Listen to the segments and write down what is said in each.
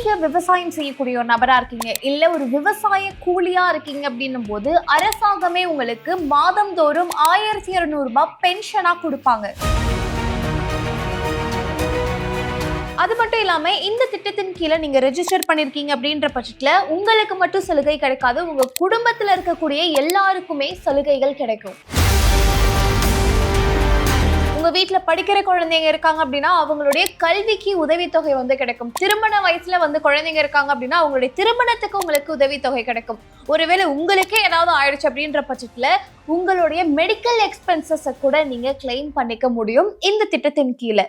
நீங்க விவசாயம் செய்யக்கூடிய ஒரு நபரா இருக்கீங்க, இல்ல ஒரு விவசாய கூலியா இருக்கீங்க அப்படின்னும் போது அரசாங்கமே உங்களுக்கு மாதந்தோறும் 1200 ரூபாய் பென்ஷனா கொடுப்பாங்க. அது மட்டும் இல்லாம இந்த திட்டத்தின் கீழே நீங்க ரெஜிஸ்டர் பண்ணிருக்கீங்க அப்படின்ற பட்சத்துல உங்களுக்கு மட்டும் சலுகை கிடைக்காது, உங்க குடும்பத்துல இருக்கக்கூடிய எல்லாருக்குமே சலுகைகள் கிடைக்கும். உங்க வீட்டுல படிக்கிற குழந்தைங்க இருக்காங்க அப்படின்னா அவங்களுடைய கல்விக்கு உதவித்தொகை வந்து கிடைக்கும். திருமண வயசுல வந்து குழந்தைங்க இருக்காங்க அப்படின்னா அவங்களுடைய திருமணத்துக்கு உங்களுக்கு உதவித்தொகை கிடைக்கும். ஒருவேளை உங்களுக்கே ஏதாவது ஆயிடுச்சு அப்படின்ற பட்சத்துல உங்களுடைய மெடிக்கல் எக்ஸ்பென்சஸை கூட நீங்க கிளைம் பண்ணிக்க முடியும் இந்த திட்டத்தின் கீழே.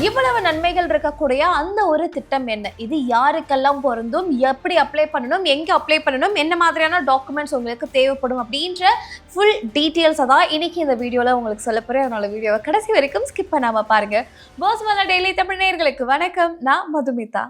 இவ்வளவு நன்மைகள் இருக்கக்கூடிய அந்த ஒரு திட்டம் என்ன, இது யாருக்கெல்லாம் பொருந்தும், எப்படி அப்ளை பண்ணணும், எங்க அப்ளை பண்ணணும், என்ன மாதிரியான டாக்குமெண்ட்ஸ் உங்களுக்கு தேவைப்படும் அப்படின்ற ஃபுல் டீட்டெயில்ஸை தான் இன்னைக்கு இந்த வீடியோல உங்களுக்கு சொல்ல போறேன். அதனால வீடியோவை கடைசி வரைக்கும் ஸ்கிப் பண்ணாம பாருங்க. பாஸ் மலர் டெய்லி தமிழ் நேயர்களுக்கு வணக்கம், நான் மதுமிதா.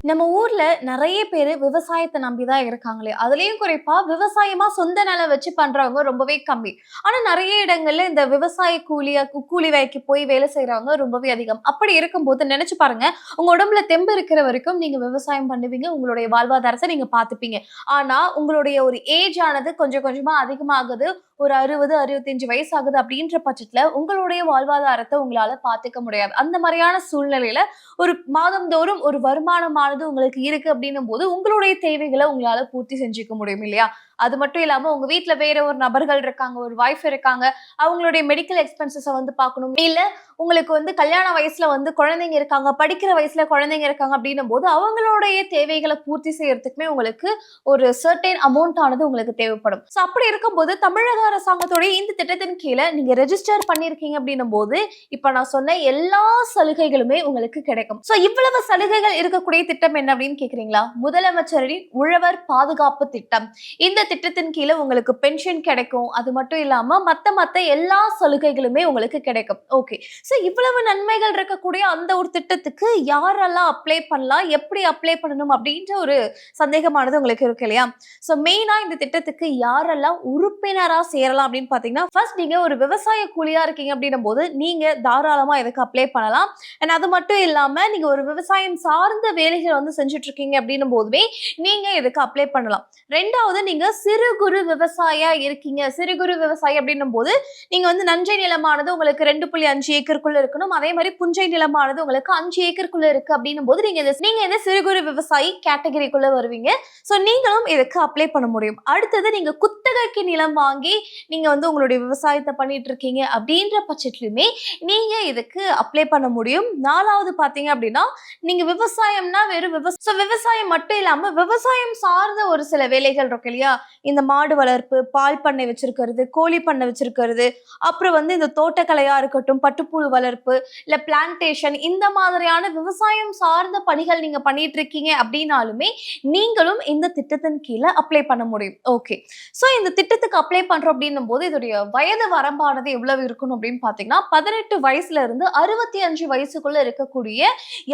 நம்ம ஊர்ல நிறைய பேர் விவசாயத்தை நம்பிதான் இருக்காங்களே, அதுலயும் குறிப்பா விவசாயமா சொந்த நிலம் வச்சு பண்றவங்க ரொம்பவே கம்மி. ஆனா நிறைய இடங்கள்ல இந்த விவசாய கூலி வேலைக்கு போய் வேலை செய்யறவங்க ரொம்பவே அதிகம். அப்படி இருக்கும்போது நினைச்சு பாருங்க, உங்க உடம்புல தெம்பு இருக்கிற வரைக்கும் நீங்க விவசாயம் பண்ணுவீங்க, உங்களுடைய வாழ்வாதாரத்தை நீங்க பாத்துப்பீங்க. ஆனா உங்களுடைய ஒரு ஏஜ் ஆனது கொஞ்சம் கொஞ்சமா அதிகமாகுது, ஒரு 60-65 வயசு ஆகுது அப்படின்ற பட்சத்துல உங்களுடைய வாழ்வாதாரத்தை உங்களால பாத்துக்க முடியாது. அந்த மாதிரியான சூழ்நிலையில ஒரு மாதந்தோறும் ஒரு வருமானமானது உங்களுக்கு இருக்கு அப்படின்னும் போது உங்களுடைய தேவைகளை உங்களால பூர்த்தி செஞ்சுக்க முடியும் இல்லையா? அது மட்டும் இல்லாம உங்க வீட்டுல வேற ஒரு நபர்கள் இருக்காங்க, ஒரு வைஃப் இருக்காங்க, அவங்களுடைய மெடிக்கல் எக்ஸ்பென்சஸை வந்து பார்க்கணும். இல்ல உங்களுக்கு வந்து கல்யாண வயசுல வந்து குழந்தைங்க இருக்காங்க, படிக்கிற வயசுல குழந்தைங்க இருக்காங்க அப்படின்னும் போது அவங்களுடைய தேவைகளை பூர்த்தி செய்யறதுக்குமே உங்களுக்கு ஒரு சர்டைன் அமௌண்ட் ஆனது உங்களுக்கு தேவைப்படும். ஸோ அப்படி இருக்கும்போது தமிழக அரசாங்கத்துடைய இந்த திட்டத்தின் கீழே நீங்க ரெஜிஸ்டர் பண்ணிருக்கீங்க அப்படின்னும் போது இப்ப நான் சொன்ன எல்லா சலுகைகளுமே உங்களுக்கு கிடைக்கும். ஸோ இவ்வளவு சலுகைகள் இருக்கக்கூடிய திட்டம் என்ன அப்படின்னு கேக்குறீங்களா? முதலமைச்சரின் உழவர் பாதுகாப்பு திட்டம். இந்த திட்டத்தின் கீழே உங்களுக்கு பென்ஷன் கிடைக்கும். அது மட்டும் இல்லாம மத்த எல்லா சலுகைகளுமே உங்களுக்கு கிடைக்கும். ஓகே, சோ இவ்வளவு நன்மைகள் இருக்கக்கூடிய அந்த ஒரு திட்டத்துக்கு யாரெல்லாம் அப்ளை பண்ணலாம், எப்படி அப்ளை பண்ணணும் அப்படின்ற ஒரு சந்தேகமானது உங்களுக்கு இருக்கு இல்லையா? சோ மெயினா இந்த திட்டத்துக்கு யாரெல்லாம் உறுப்பினரா சேரலாம் அப்படின்னு பாத்தீங்கன்னா, ஃபர்ஸ்ட் நீங்க ஒரு விவசாய கூலியா இருக்கீங்க அப்படின்னும் போது நீங்க தாராளமா இதுக்கு அப்ளை பண்ணலாம். அண்ட் அது மட்டும் இல்லாம நீங்க ஒரு விவசாயம் சார்ந்த வேலைகள் வந்து செஞ்சுட்டு இருக்கீங்க அப்படின்னும் போதுமே நீங்க இதுக்கு அப்ளை பண்ணலாம். ரெண்டாவது, நீங்க சிறு குறு விவசாயியா இருக்கீங்க, சிறு குறு விவசாயி அப்படின்னும் போது நீங்க வந்து நஞ்சை நிலமானது உங்களுக்கு 2.5 ஏக்கருக்குள்ள இருக்கணும். அதே மாதிரி புஞ்சை நிலமானது உங்களுக்கு 5 ஏக்கருக்குள்ள இருக்கு அப்படின்னும் போது நீங்க இந்த சிறு குறு விவசாயி கேட்டகரிக்குள்ள வருவீங்க. சோ நீங்களும் இதுக்கு அப்ளை பண்ண முடியும். அடுத்தது, நீங்க குத்தகைக்கு நிலம் வாங்கி நீங்க வந்து உங்களுடைய விவசாயத்தை பண்ணிட்டு இருக்கீங்க அப்படின்ற பட்சத்திலுமே நீங்க இதுக்கு அப்ளை பண்ண முடியும். நாலாவது பாத்தீங்க அப்படின்னா, நீங்க விவசாயம்னா வெறும் விவசாயம் மட்டும் இல்லாம விவசாயம் சார்ந்த ஒரு சில வேலைகள் இருக்கு இல்லையா? இந்த மாடு வளர்ப்பு, பால் பண்ணை வச்சிருக்கிறது, கோழி பண்ணை வச்சிருக்கிறது, அப்புறம் வந்து இந்த தோட்டக்கலையா இருக்கட்டும், பட்டுப்புழு வளர்ப்பு, இல்ல பிளான்டேஷன், இந்த மாதிரியான விவசாயம் சார்ந்த பணிகள் நீங்க பண்ணிட்டு இருக்கீங்க அப்படின்னாலுமே நீங்களும் இந்த திட்டத்தின் கீழே அப்ளை பண்ண முடியும். ஓகே, சோ இந்த திட்டத்துக்கு அப்ளை பண்றோம் அப்படின்னும் போது இதோடைய வயது வரம்பானது எவ்வளவு இருக்கணும் அப்படின்னு பாத்தீங்கன்னா, 18 வயசுல இருந்து 65 வயசுக்குள்ள இருக்கக்கூடிய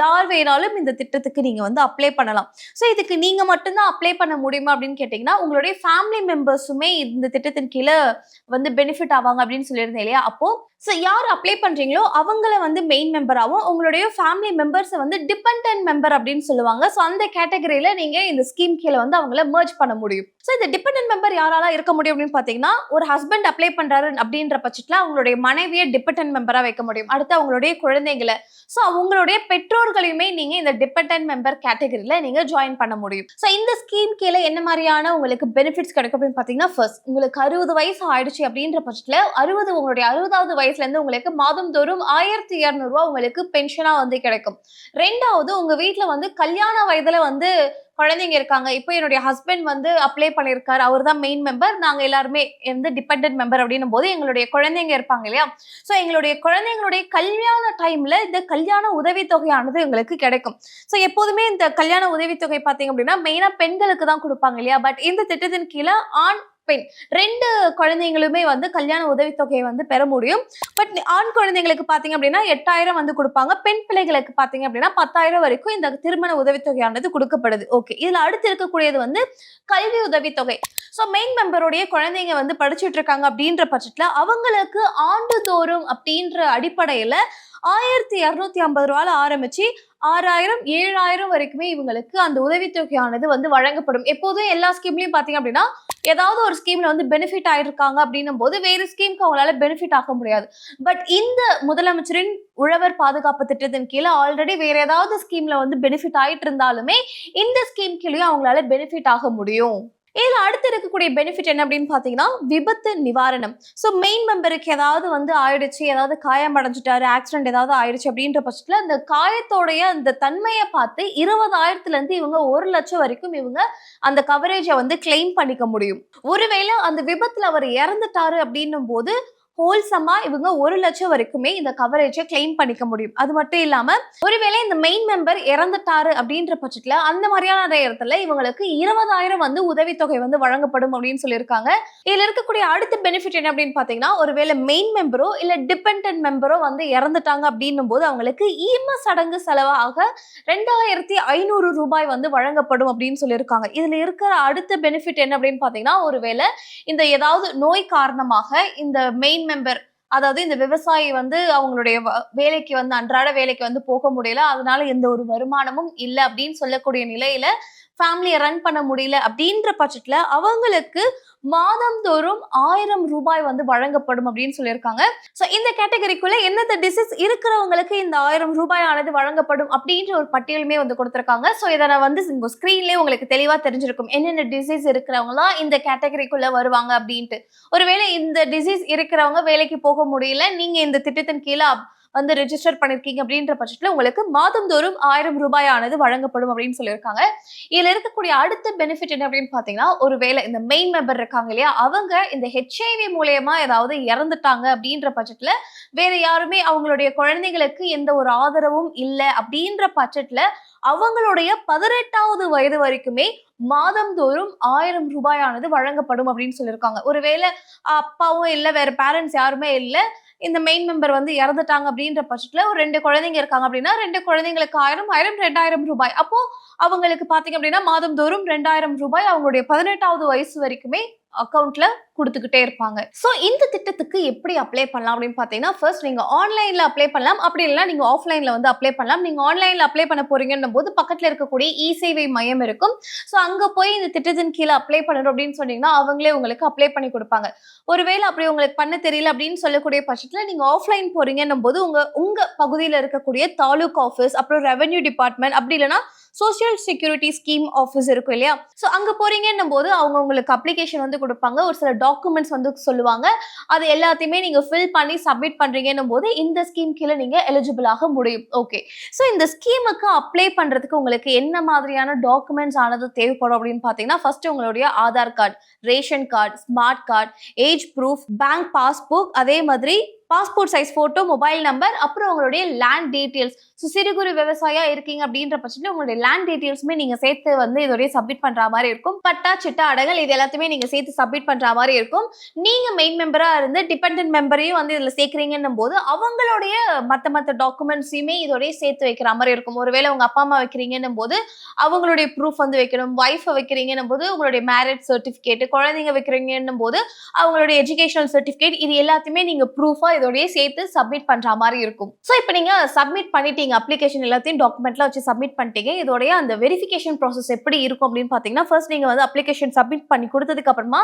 யார் வேணாலும் இந்த திட்டத்துக்கு நீங்க வந்து அப்ளை பண்ணலாம். சோ இதுக்கு நீங்க மட்டும்தான் அப்ளை பண்ண முடியுமா அப்படின்னு கேட்டீங்கன்னா, உங்களுடைய ஃபேமிலி மெம்பர்ஸுமே இந்த திட்டத்தின் கீழே வந்து பெனிஃபிட் ஆவாங்க அப்படின்னு சொல்லியிருந்தேன் இல்லையா? அப்போ யார் அப்ளை பண்றீங்களோ அவங்கள வந்து மெயின் மெம்பராகவும் உங்களுடைய ஃபேமிலி மெம்பர்ஸை வந்து டிபெண்டன்ட் மெம்பர் அப்படின்னு சொல்லுவாங்க. ஸோ அந்த கேட்டகரியில நீங்க இந்த ஸ்கீம் கீழே வந்து அவங்கள மர்ஜ் பண்ண முடியும். ஸோ இந்த டிபெண்டன்ட் மெம்பர் யாராலாம் இருக்க முடியும் அப்படின்னு பாத்தீங்கன்னா, ஒரு ஹஸ்பண்ட் அப்ளை பண்றாரு அப்படின்ற பட்சத்துல அவங்களுடைய மனைவியை டிபெண்டன்ட் மெம்பரா வைக்க முடியும். அடுத்து அவங்களுடைய குழந்தைகளை, ஸோ அவங்களுடைய பெற்றோர்களையுமே நீங்க இந்த டிபெண்டன்ட் மெம்பர் கேட்டகரியில நீங்க ஜாயின் பண்ண முடியும். ஸோ இந்த ஸ்கீம் கீழே என்ன மாதிரியான உங்களுக்கு பெனிஃபிட்ஸ் கிடைக்கும் அப்படின்னு பாத்தீங்கன்னா, ஃபர்ஸ்ட், உங்களுக்கு 60 வயசு ஆயிடுச்சு அப்படின்ற பட்சத்துல உங்களுடைய 60வது வயசுல இருந்து உங்களுக்கு மாதந்தோறும் 1200 ரூபாய் உங்களுக்கு பென்ஷனா வந்து கிடைக்கும். ரெண்டாவது, உங்க வீட்டுல வந்து கல்யாண வயதுல வந்து குழந்தைங்க இருக்காங்க, இப்போ என்னுடைய ஹஸ்பண்ட் வந்து அப்ளை பண்ணியிருக்காரு, அவர் தான் மெயின் மெம்பர், நாங்க எல்லாருமே வந்து டிபெண்டன்ட் மெம்பர் அப்படின்னும் போது எங்களுடைய குழந்தைங்க இருப்பாங்க இல்லையா? ஸோ எங்களுடைய குழந்தைங்களுடைய கல்யாண டைம்ல இந்த கல்யாண உதவித்தொகையானது எங்களுக்கு கிடைக்கும். ஸோ எப்போதுமே இந்த கல்யாண உதவித்தொகை பார்த்தீங்க அப்படின்னா மெயினா பெண்களுக்கு தான் கொடுப்பாங்க இல்லையா? பட் இந்த திட்டத்தின் கீழே ஆண் பெண் 2 குழந்தைங்களுமே வந்து கல்யாண உதவித்தொகையை வந்து பெற முடியும். பட் ஆண் குழந்தைங்களுக்கு பாத்தீங்க அப்படின்னா 8000 வந்து கொடுப்பாங்க, பெண் பிள்ளைகளுக்கு பாத்தீங்க அப்படின்னா 10,000 வரைக்கும் இந்த திருமண உதவித்தொகையானது கொடுக்கப்படுது. ஓகே, இதுல அடுத்து இருக்கக்கூடியது வந்து கல்வி உதவித்தொகை. ஸோ மெயின் மெம்பருடைய குழந்தைங்க வந்து படிச்சுட்டு இருக்காங்க அப்படின்ற பட்சத்துல அவங்களுக்கு ஆண்டுதோறும் அப்படின்ற அடிப்படையில ரூ. 1250 ஆரம்பிச்சு 6000 7000 வரைக்குமே இவங்களுக்கு அந்த உதவித்தொகையானது வந்து வழங்கப்படும். எப்போதும் எல்லா ஸ்கீம்லயும் பாத்தீங்க அப்படின்னா ஏதாவது ஒரு ஸ்கீம்ல வந்து பெனிஃபிட் ஆயிருக்காங்க அப்படின்னும் போது வேறு ஸ்கீம்க்கு அவங்களால பெனிஃபிட் ஆக முடியாது. பட் இந்த முதலமைச்சரின் உழவர் பாதுகாப்பு திட்டத்தின் கீழ ஆல்ரெடி வேற ஏதாவது ஸ்கீம்ல வந்து பெனிஃபிட் ஆயிட்டு இருந்தாலுமே இந்த ஸ்கீம் கீழயும் அவங்களால பெனிஃபிட் ஆக முடியும். இதுல அடுத்து இருக்கக்கூடிய பெனிஃபிட் என்ன அப்படின்னு பாத்தீங்கன்னா விபத்து நிவாரணம். சோ மெயின் மெம்பருக்கு ஏதாவது வந்து ஆயிடுச்சு, ஏதாவது காயம் அடைஞ்சிட்டாரு, ஆக்சிடென்ட் ஏதாவது ஆயிடுச்சு அப்படின்ற பட்சத்துல அந்த காயத்தோடைய அந்த தன்மையை பார்த்து 20,000ல இருந்து இவங்க 1,00,000 வரைக்கும் இவங்க அந்த கவரேஜை வந்து கிளைம் பண்ணிக்க முடியும். ஒருவேளை அந்த விபத்துல அவர் இறந்துட்டாரு அப்படின்னும் போது ஹோல்சமா இவங்க 1,00,000 வரைக்குமே இந்த கவரேஜை கிளைம் பண்ணிக்க முடியும். அது மட்டும் இல்லாம ஒருவேளை இந்த மெயின் மெம்பர் இறந்துட்டாரு அப்படின்ற பட்சத்துல அந்த மாதிரியான நேரத்துல இவங்களுக்கு 20,000 வந்து உதவித்தொகை வந்து வழங்கப்படும் அப்படின்னு சொல்லியிருக்காங்க. இதுல இருக்கக்கூடிய அடுத்த பெனிஃபிட் என்ன அப்படின்னு பாத்தீங்கன்னா ஒருவேளை மெயின் மெம்பரோ இல்ல டிபெண்டன்ட் மெம்பரோ வந்து இறந்துட்டாங்க அப்படின்னும் போது அவங்களுக்கு ஈம சடங்கு செலவாக 2,500 ரூபாய் வந்து வழங்கப்படும் அப்படின்னு சொல்லியிருக்காங்க. இதுல இருக்கிற அடுத்த பெனிஃபிட் என்ன அப்படின்னு பாத்தீங்கன்னா ஒருவேளை இந்த ஏதாவது நோய் காரணமாக இந்த மெயின் மெம்பர் அதாவது இந்த விவசாயி வந்து அவங்களுடைய வேலைக்கு வந்து அன்றாட வேலைக்கு வந்து போக முடியல, அதனால எந்த ஒரு வருமானமும் இல்லை அப்படின்னு சொல்லக்கூடிய நிலையில ஃபேமிலியை ரன் பண்ண முடியல அப்படின்ற பட்சத்துல அவங்களுக்கு மாதந்தோறும் 1000 ரூபாய் வந்து வழங்கப்படும் அப்படின்னு சொல்லியிருக்காங்க. சோ இந்த கேட்டகரிக்குள்ள எந்தெந்த டிசீஸ் இருக்கிறவங்களுக்கு இந்த 1000 ரூபாய் ஆனது வழங்கப்படும் அப்படின்ற ஒரு பட்டியலுமே வந்து கொடுத்திருக்காங்க. சோ இதை நான் வந்து உங்க ஸ்கிரீன்லயே உங்களுக்கு தெளிவா தெரிஞ்சிருக்கும் என்னென்ன டிசீஸ் இருக்கிறவங்க தான் இந்த கேட்டகரிக்குள்ள வருவாங்க அப்படின்ட்டு. ஒருவேளை இந்த டிசீஸ் இருக்கிறவங்க வேலைக்கு போக முடியல, நீங்க இந்த திட்டத்தின் கீழே வந்து ரெஜிஸ்டர் பண்ணிருக்கீங்க அப்படின்ற பட்சத்துல உங்களுக்கு மாதந்தோறும் 1000 ரூபாய் ஆனது வழங்கப்படும் அப்படின்னு சொல்லியிருக்காங்க. இதுல இருக்கக்கூடிய அடுத்த பெனிஃபிட் என்ன அப்படின்னு பாத்தீங்கன்னா ஒருவேளை இந்த மெயின் மெம்பர் இருக்காங்க இல்லையா, அவங்க இந்த ஹெச்ஐவி மூலமா ஏதாவது இறந்துட்டாங்க அப்படின்ற பட்சத்துல வேற யாருமே அவங்களுடைய குழந்தைகளுக்கு எந்த ஒரு ஆதரவும் இல்லை அப்படின்ற பட்சத்துல அவங்களுடைய 18வது வயது வரைக்குமே மாதந்தோறும் 1000 ரூபாய் ஆனது வழங்கப்படும் அப்படின்னு சொல்லியிருக்காங்க. ஒருவேளை அப்பாவும் இல்லை, வேற பேரண்ட்ஸ் யாருமே இல்லை, இந்த மெயின் மெம்பர் வந்து இறந்துட்டாங்க அப்படின்ற பட்சத்துல ஒரு 2 குழந்தைங்க இருக்காங்க அப்படின்னா 2 குழந்தைங்களுக்கு 1000 2000 ரூபாய். அப்போ அவங்களுக்கு பாத்தீங்க அப்படின்னா மாதந்தோறும் 2000 ரூபாய் அவங்களுடைய 18வது வயசு வரைக்குமே அக்கௌண்ட்ல கொடுத்துக்கிட்டே இருப்பாங்க. சோ இந்த திட்டத்துக்கு எப்படி அப்ளை பண்ணலாம் அப்படின்னு பாத்தீங்கன்னா ஃபர்ஸ்ட் நீங்க ஆன்லைன்ல அப்ளை பண்ணலாம், அப்படி இல்லைன்னா நீங்க ஆஃப்லைன்ல வந்து அப்ளை பண்ணலாம். நீங்க ஆன்லைன்ல அப்ளை பண்ண போறீங்கன்னும் போது பக்கத்துல இருக்கக்கூடிய இ சேவை மையம் இருக்கும். சோ அங்க போய் இந்த திட்டத்தின் கீழே அப்ளை பண்ணணும் அப்படின்னு சொன்னீங்கன்னா அவங்களே உங்களுக்கு அப்ளை பண்ணி கொடுப்பாங்க. ஒருவேளை அப்படி உங்களுக்கு பண்ண தெரியல அப்படின்னு சொல்லக்கூடிய பட்சத்துல நீங்க ஆஃப்லைன் போறீங்கன்னும் போது உங்க பகுதியில் இருக்கக்கூடிய தாலுக் ஆஃபீஸ், அப்புறம் ரெவென்யூ டிபார்ட்மெண்ட், அப்படி இல்லைன்னா சோசியல் செக்யூரிட்டி ஸ்கீம் ஆஃபீஸ் இருக்கும் இல்லையா, ஸோ அங்கே போறீங்கன்னும் போது அவங்க உங்களுக்கு அப்ளிகேஷன் வந்து கொடுப்பாங்க, ஒரு சில டாக்குமெண்ட்ஸ் வந்து சொல்லுவாங்க, அது எல்லாத்தையுமே நீங்க ஃபில் பண்ணி சப்மிட் பண்றீங்கன்னும் போது இந்த ஸ்கீம் கீழே நீங்க எலிஜிபிள் ஆக முடியும். ஓகே, ஸோ இந்த ஸ்கீமுக்கு அப்ளை பண்றதுக்கு உங்களுக்கு என்ன மாதிரியான டாக்குமெண்ட்ஸ் ஆனது தேவைப்படும் அப்படின்னு பார்த்தீங்கன்னா ஃபர்ஸ்ட் உங்களுடைய Aadhaar card, ration card, smart card, age proof, bank passbook, அதே மாதிரி passport size photo, mobile number, அப்புறம் உங்களுடைய லேண்ட் டீடைல்ஸ். ஸோ சிறு குறு விவசாயியா இருக்கீங்க அப்படின்ற பட்சத்தில் உங்களுடைய லேண்ட் டீடைல்ஸுமே நீங்க சேர்த்து வந்து இதோடய சப்மிட் பண்ற மாதிரி இருக்கும். பட்டா, சிட்டா, அடங்கல் இது எல்லாத்தையுமே நீங்க சேர்த்து சப்மிட் பண்ற மாதிரி இருக்கும். நீங்க மெயின் மெம்பரா இருந்து டிபெண்டன்ட் மெம்பரையும் வந்து இதுல சேர்க்கிறீங்கன்னும் போது அவங்களுடைய மத்த டாக்குமெண்ட்ஸையுமே இதோடய சேர்த்து வைக்கிற மாதிரி இருக்கும். ஒருவேளை உங்க அப்பா அம்மா வைக்கிறீங்கன்னும் போது அவங்களுடைய ப்ரூஃப் வந்து வைக்கணும், ஒய்ஃபை வைக்கிறீங்கன்னும் போது உங்களுடைய மேரேஜ் சர்டிபிகேட், குழந்தைங்க வைக்கிறீங்கன்னும் போது அவங்களுடைய எஜுகேஷனல் சர்டிபிகேட், இது எல்லாத்தையுமே நீங்க ப்ரூஃபா இதோடய சேர்த்து சப்மிட் பண்ற மாதிரி இருக்கும். சோ இப்போ நீங்க சப்மிட் பண்ணிட்டீங்க, அப்ளிகேஷன் எல்லாத்தையும் டாக்குமெண்ட்ல வச்சு சப்மிட் பண்ணிட்டீங்க. இதோடைய அந்த வெரிஃபிகேஷன் ப்ராசஸ் எப்படி இருக்கும் அப்படின்னு பாத்தீங்கன்னா ஃபர்ஸ்ட் நீங்க வந்து அப்ளிகேஷன் சப்மிட் பண்ணி கொடுத்ததுக்கு அப்புறமா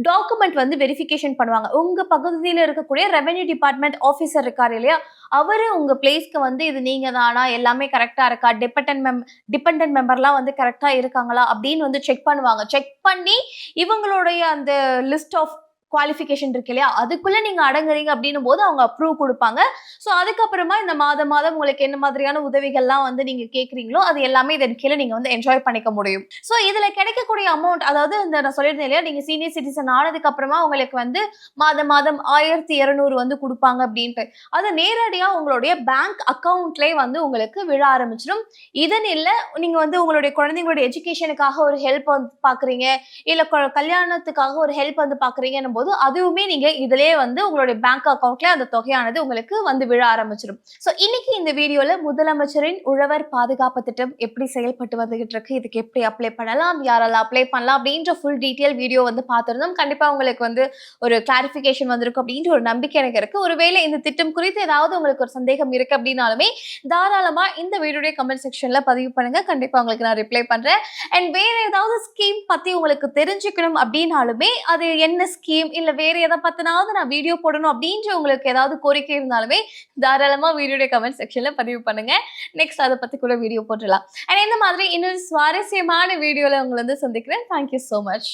டாக்குமெண்ட் வந்து வெரிஃபிகேஷன் பண்ணுவாங்க. உங்க பகுதியில் இருக்கக்கூடிய ரெவென்யூ டிபார்ட்மெண்ட் ஆஃபீஸர் இருக்காரு இல்லையா, அவரு உங்க பிளேஸ்க்கு வந்து இது நீங்க தானா, எல்லாமே கரெக்டா இருக்கா, டிபெண்டன்ட் மெம்பர்லாம் வந்து கரெக்டா இருக்காங்களா அப்படின்னு வந்து செக் பண்ணுவாங்க. செக் பண்ணி இவங்களுடைய அந்த லிஸ்ட் ஆஃப் குவாலிஃபிகேஷன் இருக்கு இல்லையா, அதுக்குள்ள நீங்க அடங்குறீங்க அப்படின்னும் போது அவங்க அப்ரூவ் கொடுப்பாங்க. ஸோ அதுக்கப்புறமா இந்த மாதம் உங்களுக்கு என்ன மாதிரியான உதவிகள்லாம் வந்து நீங்க கேட்குறீங்களோ அது எல்லாமே இதன் கீழே நீங்க வந்து என்ஜாய் பண்ணிக்க முடியும். ஸோ இதுல கிடைக்கக்கூடிய அமௌண்ட், அதாவது இந்த நான் சொல்லியிருந்தேன் இல்லையா, நீங்க சீனியர் சிட்டிசன் ஆனதுக்கு அப்புறமா உங்களுக்கு வந்து மாதம் 1200 வந்து கொடுப்பாங்க அப்படின்ட்டு, அது நேரடியா உங்களுடைய பேங்க் அக்கௌண்ட்லேயே வந்து உங்களுக்கு விழ ஆரம்பிச்சிடும். இதன் இல்லை நீங்க வந்து உங்களுடைய குழந்தைங்களுடைய எஜுகேஷனுக்காக ஒரு ஹெல்ப் வந்து பாக்குறீங்க, இல்ல கல்யாணத்துக்காக ஒரு ஹெல்ப் வந்து பாக்குறீங்க பண்ணும்போது அதுவுமே நீங்க இதிலேயே வந்து உங்களுடைய பேங்க் அக்கௌண்ட்ல அந்த தொகையானது உங்களுக்கு வந்து விழ ஆரம்பிச்சிடும். ஸோ இன்னைக்கு இந்த வீடியோல முதலமைச்சரின் உழவர் பாதுகாப்பு திட்டம் எப்படி செயல்பட்டு வந்துகிட்டு இருக்கு, இதுக்கு எப்படி அப்ளை பண்ணலாம், யாரெல்லாம் அப்ளை பண்ணலாம் அப்படின்ற ஃபுல் டீட்டெயில் வீடியோ வந்து பார்த்திருந்தோம். கண்டிப்பா உங்களுக்கு வந்து ஒரு கிளாரிஃபிகேஷன் வந்திருக்கும் அப்படின்ற ஒரு நம்பிக்கை எனக்கு இருக்கு. ஒருவேளை இந்த திட்டம் குறித்து ஏதாவது உங்களுக்கு ஒரு சந்தேகம் இருக்கு அப்படின்னாலுமே தாராளமா இந்த வீடியோடைய கமெண்ட் செக்ஷன்ல பதிவு பண்ணுங்க. கண்டிப்பா உங்களுக்கு நான் ரிப்ளை பண்றேன். அண்ட் வேற ஏதாவது ஸ்கீம் பத்தி உங்களுக்கு தெரிஞ்சுக்கணும் அப்படின்னாலுமே அது என்ன ஸ்கீம் இல்ல வேற எதை பத்தினாவது நான் வீடியோ போடணும் அப்படின்ற உங்களுக்கு ஏதாவது கோரிக்கை இருந்தாலுமே தாராளமா வீடியோடைய கமெண்ட் செக்ஷன்ல பதிவு பண்ணுங்க. நெக்ஸ்ட் அதை பத்தி கூட வீடியோ போட்டுடலாம். அண்ட் இந்த மாதிரி இன்னொரு சுவாரஸ்யமான வீடியோல உங்களை வந்து சந்திக்கிறேன். Thank you so much.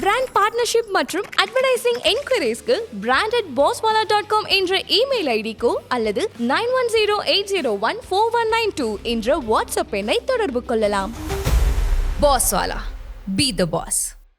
Brand partnership மற்றும் அட்வர்டைசிங் என்கொயரிஸ்க்கு brand@bosswala.com என்ற இமெயில் ஐடிக்கோ அல்லது 9108014192 என்ற வாட்ஸ்அப் எண்ணை தொடர்பு கொள்ளலாம். பாஸ்வாலா, பி த பாஸ்.